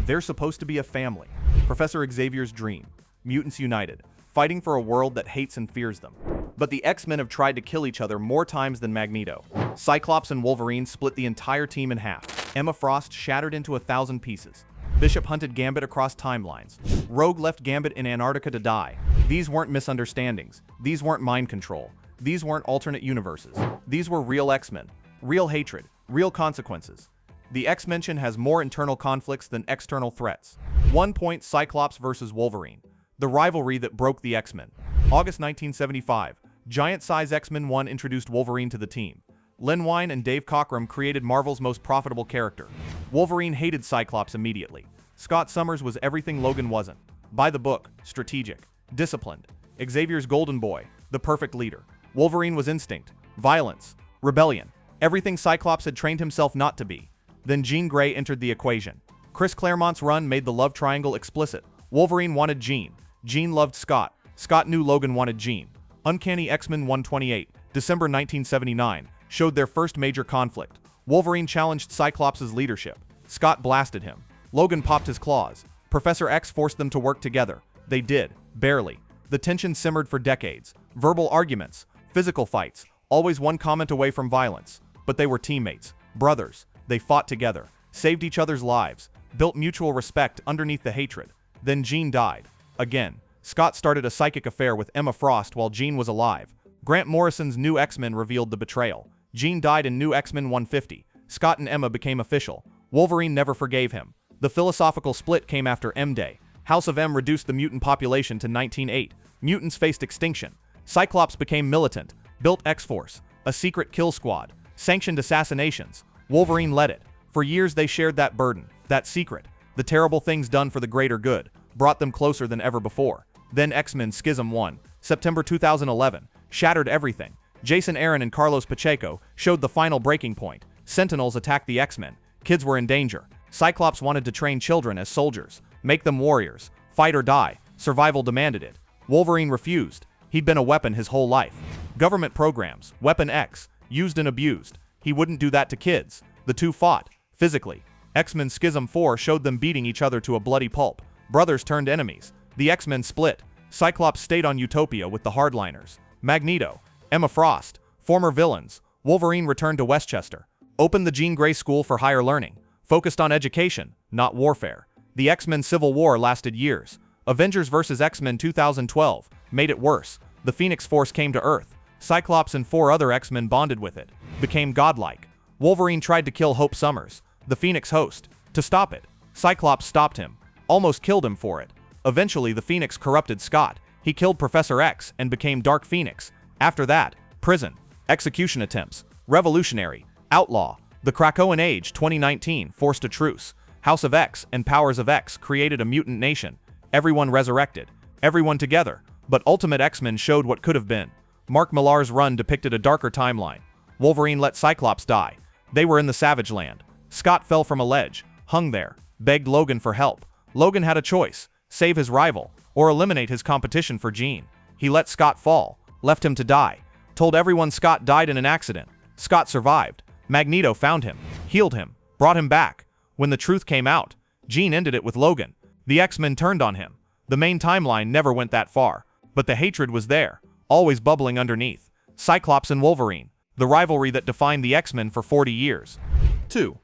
They're supposed to be a family. Professor Xavier's dream. Mutants united, fighting for a world that hates and fears them. But the X-Men have tried to kill each other more times than Magneto. Cyclops and Wolverine split the entire team in half. Emma Frost shattered into 1,000 pieces. Bishop hunted Gambit across timelines. Rogue left Gambit in Antarctica to die. These weren't misunderstandings. These weren't mind control. These weren't alternate universes. These were real X-Men. Real hatred. Real consequences. The X-Men has more internal conflicts than external threats. 1 point Cyclops versus Wolverine. The rivalry that broke the X-Men. August 1975. Giant-size X-Men 1 introduced Wolverine to the team. Len Wein and Dave Cockrum created Marvel's most profitable character. Wolverine hated Cyclops immediately. Scott Summers was everything Logan wasn't. By the book, strategic, disciplined. Xavier's golden boy, the perfect leader. Wolverine was instinct, violence, rebellion. Everything Cyclops had trained himself not to be. Then Jean Grey entered the equation. Chris Claremont's run made the love triangle explicit. Wolverine wanted Jean. Jean loved Scott. Scott knew Logan wanted Jean. Uncanny X-Men 128, December 1979, showed their first major conflict. Wolverine challenged Cyclops' leadership. Scott blasted him. Logan popped his claws. Professor X forced them to work together. They did, barely. The tension simmered for decades. Verbal arguments, physical fights, always one comment away from violence. But they were teammates, brothers. They fought together, saved each other's lives, built mutual respect underneath the hatred. Then Jean died. Again, Scott started a psychic affair with Emma Frost while Jean was alive. Grant Morrison's New X-Men revealed the betrayal. Jean died in New X-Men 150. Scott and Emma became official. Wolverine never forgave him. The philosophical split came after M-Day. House of M reduced the mutant population to 1908. Mutants faced extinction. Cyclops became militant, built X-Force, a secret kill squad, sanctioned assassinations. Wolverine led it. For years they shared that burden, that secret. The terrible things done for the greater good brought them closer than ever before. Then X-Men Schism 1, September 2011, shattered everything. Jason Aaron and Carlos Pacheco showed the final breaking point. Sentinels attacked the X-Men. Kids were in danger. Cyclops wanted to train children as soldiers, make them warriors, fight or die. Survival demanded it. Wolverine refused. He'd been a weapon his whole life. Government programs, Weapon X, used and abused. He wouldn't do that to kids. The two fought, physically. X-Men Schism 4 showed them beating each other to a bloody pulp. Brothers turned enemies. The X-Men split. Cyclops stayed on Utopia with the hardliners. Magneto, Emma Frost, former villains. Wolverine returned to Westchester. Opened the Jean Grey School for Higher Learning. Focused on education, not warfare. The X-Men Civil War lasted years. Avengers vs. X-Men 2012 made it worse. The Phoenix Force came to Earth. Cyclops and 4 other X-Men bonded with it. Became godlike. Wolverine tried to kill Hope Summers, the Phoenix host. To stop it, Cyclops stopped him. Almost killed him for it. Eventually the Phoenix corrupted Scott. He killed Professor X and became Dark Phoenix. After that, prison, execution attempts, revolutionary, outlaw. The Krakoan Age 2019 forced a truce. House of X and Powers of X created a mutant nation. Everyone resurrected. Everyone together. But Ultimate X-Men showed what could have been. Mark Millar's run depicted a darker timeline. Wolverine let Cyclops die. They were in the Savage Land. Scott fell from a ledge, hung there, begged Logan for help. Logan had a choice, save his rival, or eliminate his competition for Jean. He let Scott fall, left him to die. Told everyone Scott died in an accident. Scott survived. Magneto found him, healed him, brought him back. When the truth came out, Jean ended it with Logan. The X-Men turned on him. The main timeline never went that far, but the hatred was there, always bubbling underneath. Cyclops and Wolverine, the rivalry that defined the X-Men for 40 years. 2.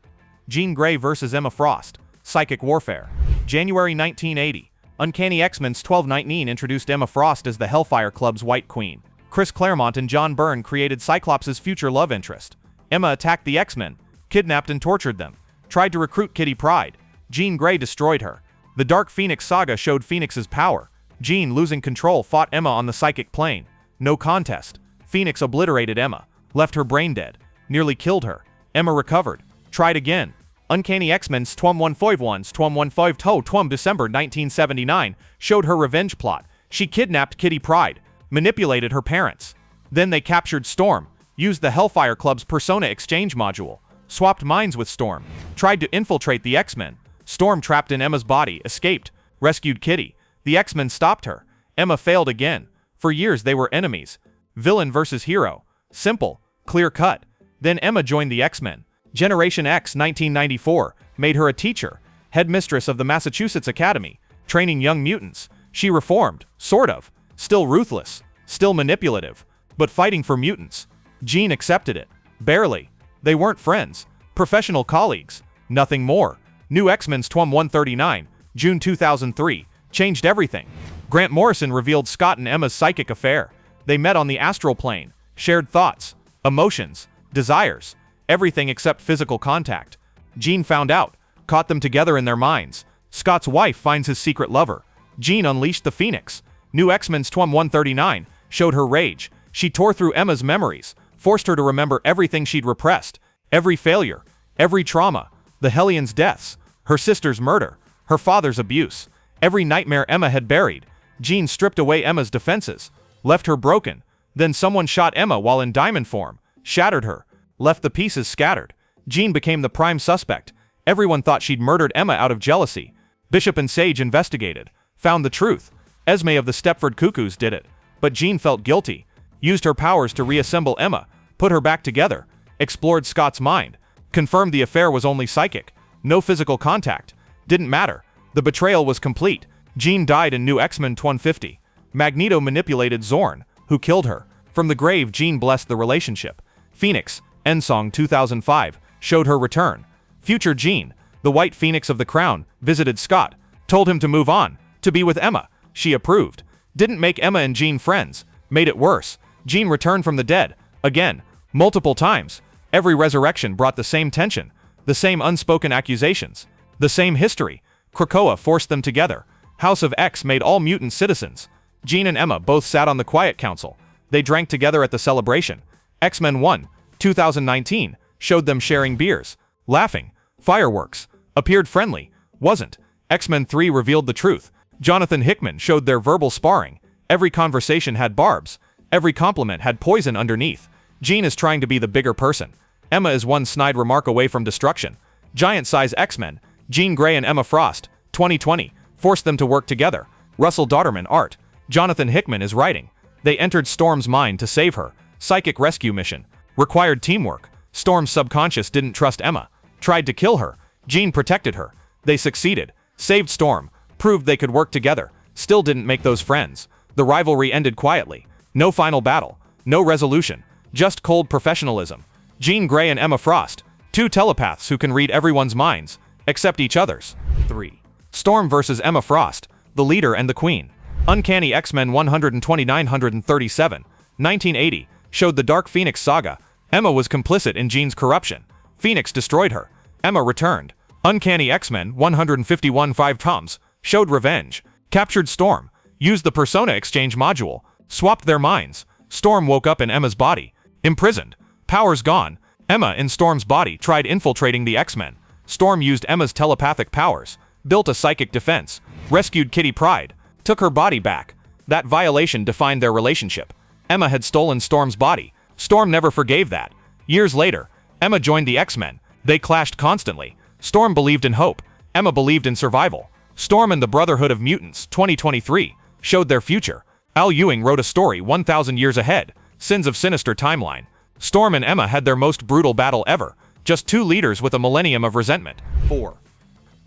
Jean Grey vs. Emma Frost, psychic warfare. January 1980. Uncanny X-Men's 1219 introduced Emma Frost as the Hellfire Club's White Queen. Chris Claremont and John Byrne created Cyclops' future love interest. Emma attacked the X-Men, kidnapped and tortured them, tried to recruit Kitty Pryde. Jean Grey destroyed her. The Dark Phoenix saga showed Phoenix's power. Jean, losing control, fought Emma on the psychic plane. No contest. Phoenix obliterated Emma, left her brain dead, nearly killed her. Emma recovered, tried again. Uncanny X-Men's 1215's 1215 December 1979 showed her revenge plot. She kidnapped Kitty Pryde, manipulated her parents. Then they captured Storm, used the Hellfire Club's Persona Exchange module, swapped minds with Storm, tried to infiltrate the X-Men. Storm, trapped in Emma's body, escaped, rescued Kitty. The X-Men stopped her. Emma failed again. For years they were enemies. Villain versus hero. Simple, clear cut. Then Emma joined the X-Men. Generation X 1994 made her a teacher, headmistress of the Massachusetts Academy, training young mutants. She reformed, sort of. Still ruthless, still manipulative, but fighting for mutants. Jean accepted it. Barely. They weren't friends. Professional colleagues. Nothing more. New X-Men's 139, June 2003, changed everything. Grant Morrison revealed Scott and Emma's psychic affair. They met on the astral plane, shared thoughts, emotions, desires, everything except physical contact. Jean found out, caught them together in their minds. Scott's wife finds his secret lover. Jean unleashed the Phoenix. New X-Men's 139 showed her rage. She tore through Emma's memories, forced her to remember everything she'd repressed, every failure, every trauma, the Hellions' deaths, her sister's murder, her father's abuse, every nightmare Emma had buried. Jean stripped away Emma's defenses, left her broken. Then someone shot Emma while in diamond form, shattered her, left the pieces scattered. Jean became the prime suspect. Everyone thought she'd murdered Emma out of jealousy. Bishop and Sage investigated, found the truth. Esme of the Stepford Cuckoos did it, but Jean felt guilty, used her powers to reassemble Emma, put her back together, explored Scott's mind, confirmed the affair was only psychic, no physical contact. Didn't matter. The betrayal was complete. Jean died in New X-Men 150. Magneto manipulated Zorn, who killed her. From the grave, Jean blessed the relationship. Phoenix, Endsong 2005, showed her return. Future Jean, the White Phoenix of the Crown, visited Scott, told him to move on, to be with Emma. She approved. Didn't make Emma and Jean friends, made it worse. Jean returned from the dead, again, multiple times. Every resurrection brought the same tension, the same unspoken accusations, the same history. Krakoa forced them together. House of X made all mutant citizens. Jean and Emma both sat on the Quiet Council. They drank together at the celebration. X-Men 1, 2019, showed them sharing beers, laughing, fireworks, appeared friendly, wasn't. X-Men 3 revealed the truth. Jonathan Hickman showed their verbal sparring. Every conversation had barbs. Every compliment had poison underneath. Jean is trying to be the bigger person. Emma is one snide remark away from destruction. Giant-size X-Men, Jean Grey and Emma Frost, 2020, forced them to work together. Russell Dauterman art. Jonathan Hickman is writing. They entered Storm's mind to save her. Psychic rescue mission. Required teamwork. Storm's subconscious didn't trust Emma. Tried to kill her. Jean protected her. They succeeded. Saved Storm. Proved they could work together. Still didn't make those friends. The rivalry ended quietly. No final battle. No resolution. Just cold professionalism. Jean Grey and Emma Frost. Two telepaths who can read everyone's minds, except each other's. 3. Storm vs. Emma Frost. The Leader and the Queen. Uncanny X-Men 129-137, 1980, showed the Dark Phoenix saga. Emma was complicit in Jean's corruption. Phoenix destroyed her. Emma returned. Uncanny X-Men 151-5 Toms showed revenge. Captured Storm. Used the Persona Exchange module. Swapped their minds. Storm woke up in Emma's body. Imprisoned. Powers gone. Emma in Storm's body tried infiltrating the X-Men. Storm used Emma's telepathic powers. Built a psychic defense. Rescued Kitty Pryde. Took her body back. That violation defined their relationship. Emma had stolen Storm's body. Storm never forgave that. Years later, Emma joined the X-Men. They clashed constantly. Storm believed in hope. Emma believed in survival. Storm and the Brotherhood of Mutants, 2023, showed their future. Al Ewing wrote a story 1,000 years ahead, Sins of Sinister timeline. Storm and Emma had their most brutal battle ever. Just two leaders with a millennium of resentment. 4.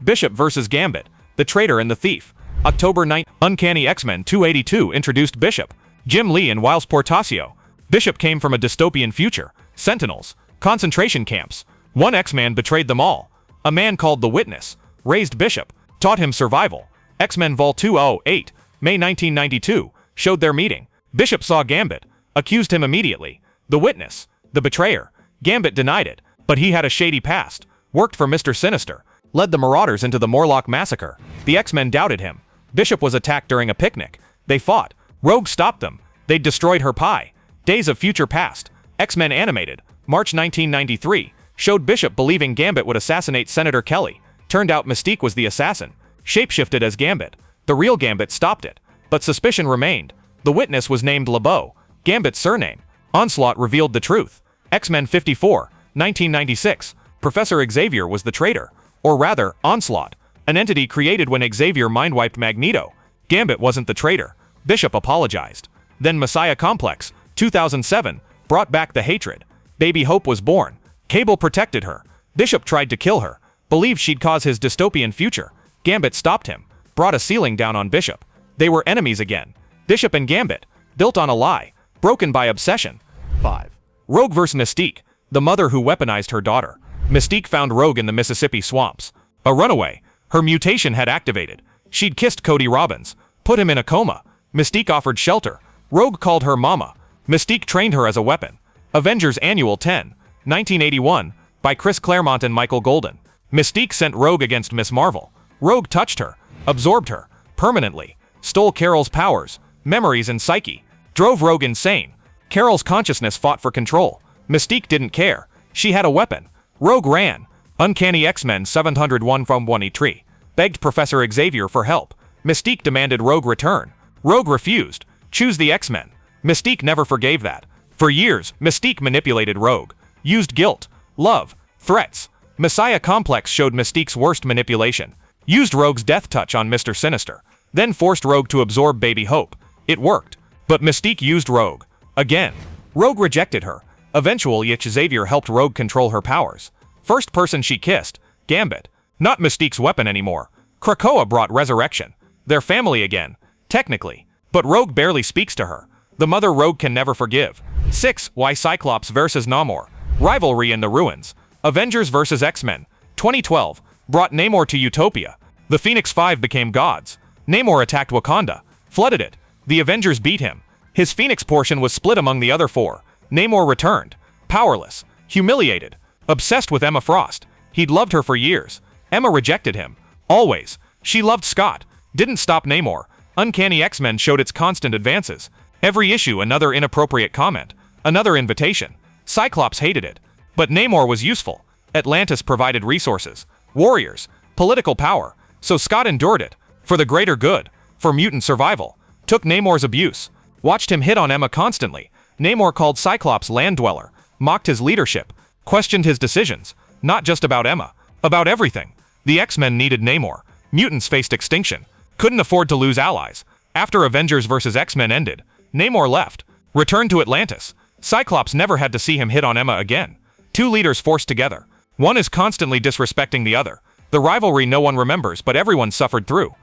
Bishop vs. Gambit, the Traitor and the Thief. October 9, Uncanny X-Men 282 introduced Bishop. Jim Lee and Wiles Portacio. Bishop came from a dystopian future. Sentinels. Concentration camps. One X-Man betrayed them all. A man called the Witness raised Bishop, taught him survival. X-Men Vol 208, May 1992, showed their meeting. Bishop saw Gambit, accused him immediately. The Witness, the betrayer. Gambit denied it, but he had a shady past. Worked for Mr. Sinister. Led the Marauders into the Morlock massacre. The X-Men doubted him. Bishop was attacked during a picnic. They fought. Rogue stopped them. They'd destroyed her pie. Days of Future Past. X-Men Animated, March 1993, showed Bishop believing Gambit would assassinate Senator Kelly. Turned out Mystique was the assassin. Shapeshifted as Gambit. The real Gambit stopped it. But suspicion remained. The Witness was named LeBeau. Gambit's surname. Onslaught revealed the truth. X-Men 54, 1996. Professor Xavier was the traitor. Or rather, Onslaught. An entity created when Xavier mind-wiped Magneto. Gambit wasn't the traitor. Bishop apologized. Then Messiah Complex, 2007, brought back the hatred. Baby Hope was born. Cable protected her. Bishop tried to kill her. believed she'd cause his dystopian future. Gambit stopped him, brought a ceiling down on Bishop. They were enemies again. Bishop and Gambit, built on a lie, broken by obsession. 5. Rogue vs. Mystique, the mother who weaponized her daughter. Mystique found Rogue in the Mississippi swamps. A runaway. Her mutation had activated. She'd kissed Cody Robbins, put him in a coma. Mystique offered shelter. Rogue called her Mama. Mystique trained her as a weapon. Avengers Annual 10, 1981, by Chris Claremont and Michael Golden. Mystique sent Rogue against Miss Marvel. Rogue touched her, absorbed her, permanently, stole Carol's powers, memories and psyche, drove Rogue insane. Carol's consciousness fought for control. Mystique didn't care. She had a weapon. Rogue ran. Uncanny X-Men 701 from 1E3. Begged Professor Xavier for help. Mystique demanded Rogue return. Rogue refused. Choose the X-Men. Mystique never forgave that. For years, Mystique manipulated Rogue. Used guilt, love, threats. Messiah Complex showed Mystique's worst manipulation. Used Rogue's death touch on Mr. Sinister. Then forced Rogue to absorb Baby Hope. It worked. But Mystique used Rogue. Again. Rogue rejected her. Eventually, Xavier helped Rogue control her powers. First person she kissed, Gambit. Not Mystique's weapon anymore. Krakoa brought resurrection. Their family again. Technically. But Rogue barely speaks to her. The mother Rogue can never forgive. 6. Why Cyclops vs. Namor. Rivalry in the ruins. Avengers vs. X-Men. 2012. Brought Namor to Utopia. The Phoenix Five became gods. Namor attacked Wakanda. Flooded it. The Avengers beat him. His Phoenix portion was split among the other four. Namor returned. Powerless. Humiliated. Obsessed with Emma Frost. He'd loved her for years. Emma rejected him. Always. She loved Scott. Didn't stop Namor. Uncanny X-Men showed its constant advances. Every issue another inappropriate comment. Another invitation. Cyclops hated it. But Namor was useful. Atlantis provided resources. Warriors. Political power. So Scott endured it. For the greater good. For mutant survival. Took Namor's abuse. Watched him hit on Emma constantly. Namor called Cyclops land dweller. Mocked his leadership. Questioned his decisions. Not just about Emma. About everything. The X-Men needed Namor. Mutants faced extinction. Couldn't afford to lose allies. After Avengers vs. X-Men ended, Namor left. Returned to Atlantis. Cyclops never had to see him hit on Emma again. Two leaders forced together. One is constantly disrespecting the other. The rivalry no one remembers but everyone suffered through.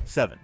7.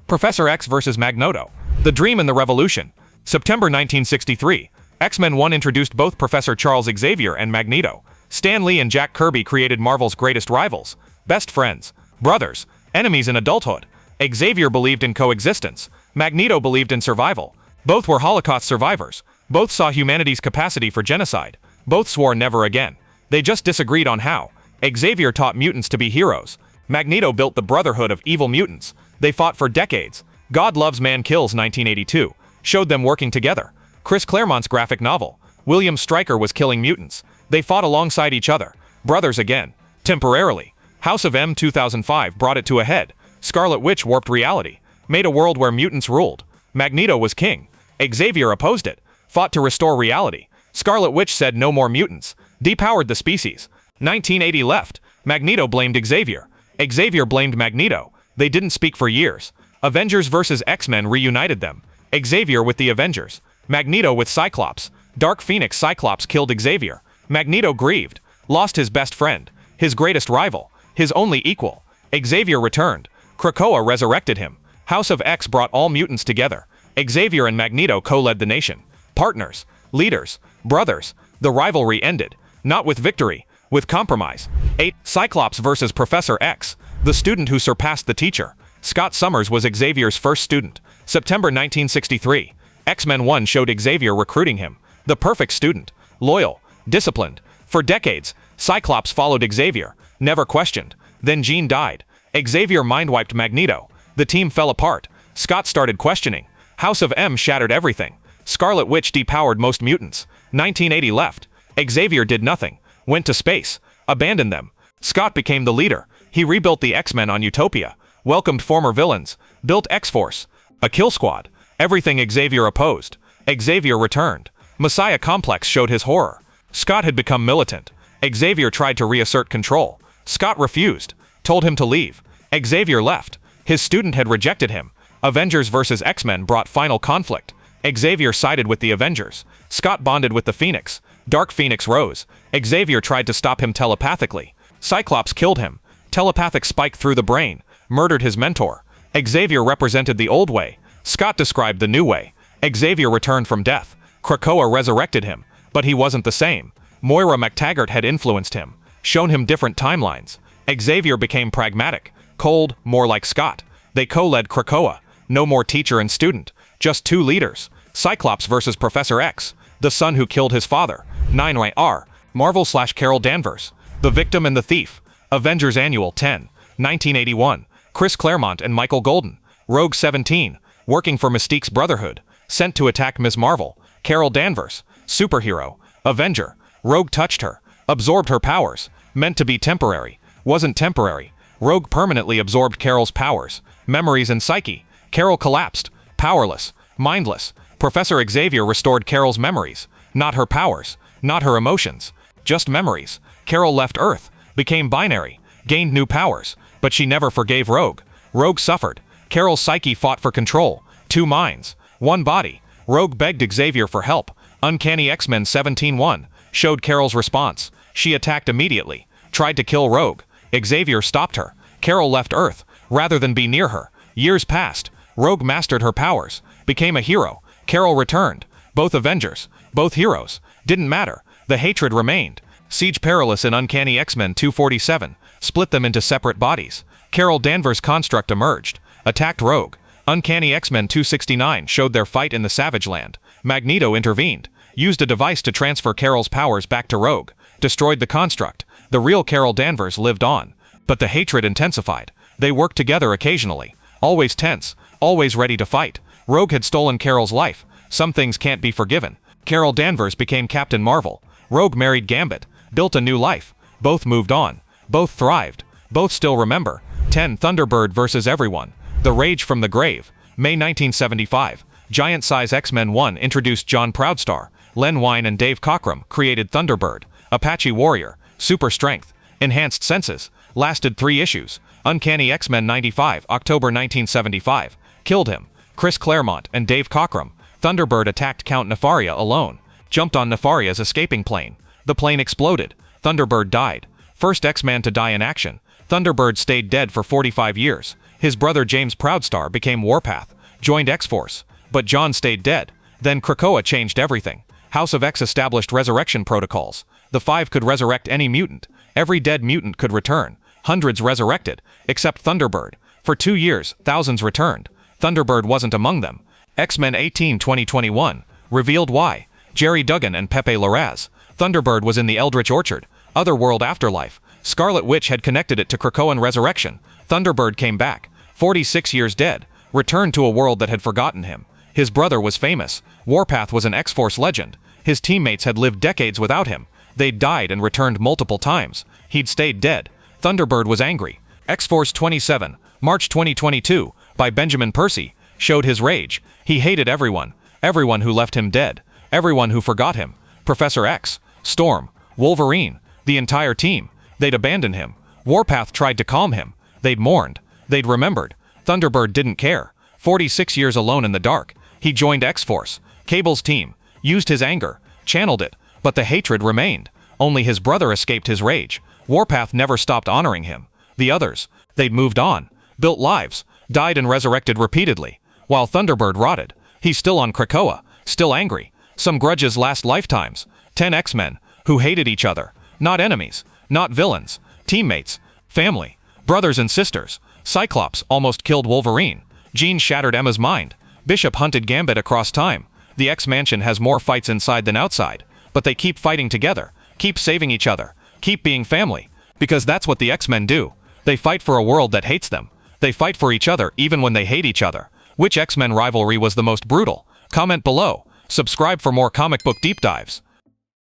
Professor X vs. Magneto. The Dream and the Revolution. September 1963. X-Men 1 introduced both Professor Charles Xavier and Magneto. Stan Lee and Jack Kirby created Marvel's greatest rivals. Best friends. Brothers. Enemies in adulthood. Xavier believed in coexistence. Magneto believed in survival. Both were Holocaust survivors. Both saw humanity's capacity for genocide. Both swore never again. They just disagreed on how. Xavier taught mutants to be heroes. Magneto built the Brotherhood of Evil Mutants. They fought for decades. God Loves Man Kills 1982 showed them working together. Chris Claremont's graphic novel. William Stryker was killing mutants. They fought alongside each other. Brothers again. Temporarily. House of M 2005 brought it to a head. Scarlet Witch warped reality. Made a world where mutants ruled. Magneto was king. Xavier opposed it. Fought to restore reality. Scarlet Witch said no more mutants. Depowered the species. 1980 left. Magneto blamed Xavier. Xavier blamed Magneto. They didn't speak for years. Avengers vs. X-Men reunited them. Xavier with the Avengers. Magneto with Cyclops. Dark Phoenix Cyclops killed Xavier. Magneto grieved. Lost his best friend. His greatest rival. His only equal. Xavier returned. Krakoa resurrected him. House of X brought all mutants together. Xavier and Magneto co-led the nation. Partners. Leaders. Brothers. The rivalry ended. Not with victory. With compromise. 8. Cyclops vs. Professor X. The student who surpassed the teacher. Scott Summers was Xavier's first student. September 1963. X-Men 1 showed Xavier recruiting him. The perfect student. Loyal. Disciplined. For decades, Cyclops followed Xavier. Never questioned. Then Jean died. Xavier mind-wiped Magneto. The team fell apart. Scott started questioning. House of M shattered everything. Scarlet Witch depowered most mutants. 1980 left. Xavier did nothing. Went to space. Abandoned them. Scott became the leader. He rebuilt the X-Men on Utopia. Welcomed former villains. Built X-Force. A kill squad. Everything Xavier opposed. Xavier returned. Messiah Complex showed his horror. Scott had become militant. Xavier tried to reassert control. Scott refused. Told him to leave. Xavier left. His student had rejected him. Avengers vs. X-Men brought final conflict. Xavier sided with the Avengers. Scott bonded with the Phoenix. Dark Phoenix rose. Xavier tried to stop him telepathically. Cyclops killed him. Telepathic spike through the brain, murdered his mentor. Xavier represented the old way. Scott described the new way. Xavier returned from death. Krakoa resurrected him, but he wasn't the same. Moira MacTaggart had influenced him, shown him different timelines. Xavier became pragmatic, cold, more like Scott. They co-led Krakoa. No more teacher and student, just two leaders. Cyclops versus Professor X, the son who killed his father. 9R, Marvel/Carol Danvers, The Victim and the Thief. Avengers Annual 10, 1981. Chris Claremont and Michael Golden. Rogue 17, working for Mystique's Brotherhood, sent to attack Ms. Marvel. Carol Danvers, superhero, Avenger. Rogue touched her, absorbed her powers, meant to be temporary, wasn't temporary. Rogue permanently absorbed Carol's powers, memories and psyche. Carol collapsed, powerless, mindless. Professor Xavier restored Carol's memories, not her powers, not her emotions, just memories. Carol left Earth, became binary, gained new powers, but she never forgave Rogue. Rogue suffered. Carol's psyche fought for control. Two minds, one body. Rogue begged Xavier for help. Uncanny X-Men 17-1 showed Carol's response. She attacked immediately, tried to kill Rogue. Xavier stopped her. Carol left Earth, rather than be near her. Years passed. Rogue mastered her powers, became a hero. Carol returned. Both Avengers, both heroes. Didn't matter. The hatred remained. Siege Perilous in Uncanny X-Men 247 split them into separate bodies. Carol Danvers' construct emerged, attacked Rogue. Uncanny X-Men 269 showed their fight in the Savage Land. Magneto intervened, used a device to transfer Carol's powers back to Rogue, destroyed the construct. The real Carol Danvers lived on, but the hatred intensified. They worked together occasionally, always tense, always ready to fight. Rogue had stolen Carol's life. Some things can't be forgiven. Carol Danvers became Captain Marvel. Rogue married Gambit, built a new life. Both moved on. Both thrived. Both still remember. 10 Thunderbird versus Everyone. The Rage from the Grave. May 1975. Giant Size X-Men 1 introduced John Proudstar. Len Wein and Dave Cockrum created Thunderbird. Apache Warrior. Super strength. Enhanced senses. Lasted 3 issues. Uncanny X-Men 95, October 1975. Killed him. Chris Claremont and Dave Cockrum. Thunderbird attacked Count Nefaria alone. Jumped on Nefaria's escaping plane. The plane exploded. Thunderbird died. First X-Man to die in action. Thunderbird stayed dead for 45 years. His brother James Proudstar became Warpath, joined X-Force. But John stayed dead. Then Krakoa changed everything. House of X established resurrection protocols. The 5 could resurrect any mutant. Every dead mutant could return. Hundreds resurrected, except Thunderbird. For 2 years, thousands returned. Thunderbird wasn't among them. X-Men 18 2021 revealed why. Jerry Duggan and Pepe Larraz. Thunderbird was in the Eldritch Orchard, Otherworld Afterlife. Scarlet Witch had connected it to Krakoan resurrection. Thunderbird came back, 46 years dead, returned to a world that had forgotten him. His brother was famous. Warpath was an X-Force legend. His teammates had lived decades without him. They'd died and returned multiple times. He'd stayed dead. Thunderbird was angry. X-Force 27, March 2022, by Benjamin Percy, showed his rage. He hated everyone. Everyone who left him dead. Everyone who forgot him. Professor X, Storm, Wolverine, the entire team. They'd abandoned him. Warpath tried to calm him. They'd mourned. They'd remembered. Thunderbird didn't care. 46 years alone in the dark. He joined X-Force, Cable's team, used his anger, channeled it, but the hatred remained. Only his brother escaped his rage. Warpath never stopped honoring him. The others, they'd moved on, built lives, died and resurrected repeatedly. While Thunderbird rotted, he's still on Krakoa, still angry. Some grudges last lifetimes. 10 X-Men, who hated each other. Not enemies, not villains, teammates, family, brothers and sisters. Cyclops almost killed Wolverine. Jean shattered Emma's mind. Bishop hunted Gambit across time. The X-Mansion has more fights inside than outside. But they keep fighting together, keep saving each other, keep being family. Because that's what the X-Men do. They fight for a world that hates them. They fight for each other even when they hate each other. Which X-Men rivalry was the most brutal? Comment below. Subscribe for more comic book deep dives.